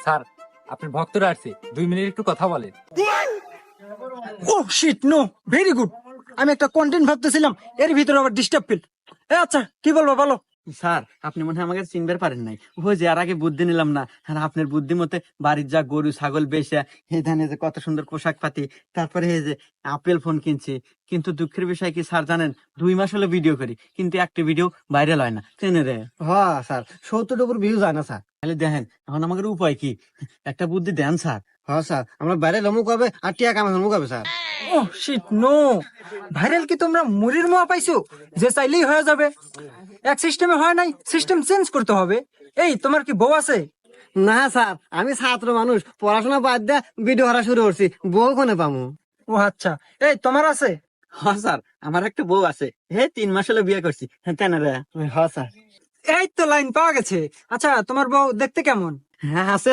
Sir আপনার ভক্তরা আসছে, 2 মিনিট একটু কথা বলেন। ও শিট, নো, ভেরি গুড। আমি একটা কন্টেন্ট ভাবতেছিলাম, এর ভিতরে আবার ডিস্টার্ব ফিল। আচ্ছা, কি বলবো বলো। স্যার আপনি মনে হয় আমাকে চিনবার পারেন নাই। ওই যে আর আগে বুদ্ধি নিলাম না, আর আপনার বুদ্ধি মতে বাড়ির যা গরু ছাগল বেচা, এই ধানে যে কত সুন্দর পোশাক পাতি, তারপরে এই যে আপেল ফোন কিনছি। কিন্তু দুঃখের বিষয় কি স্যার জানেন, 2 মাস হলো ভিডিও করি, কিন্তু একটা ভিডিও ভাইরাল হয় না। চেনে রে? হ্যাঁ স্যার, 70 উপর ভিউ যায় না স্যার। তাহলে দেখেন এখন আমাদের উপায় কি, একটা বুদ্ধি দেন স্যার। হ্যাঁ স্যার, আমরা বাইরে লমুক হবে আর টিয়া কামে লমুক হবে স্যার। ও শিট, নো। ভাইরাল কি তোমরা মুড়ির মোয়া পাইছো যে চাইলেই হয়ে যাবে? এক সিস্টেমে হয় নাই, সিস্টেম চেঞ্জ করতে হবে। এই, তোমার কি বউ আছে? না স্যার, আমি ছাত্র মানুষ, পড়াশোনা বাদ দিয়ে ভিডিও করা শুরু করছি, বউ কোনে পামু? ও আচ্ছা, এই তোমার আছে? হ্যাঁ স্যার, আমার একটা বউ আছে, 3 মাস হলো বিয়ে করছি। তেনে রে? হ্যাঁ স্যার। এই তো লাইন পাওয়া গেছে। আচ্ছা, তোমার বউ দেখতে কেমন? হ্যাঁ আছে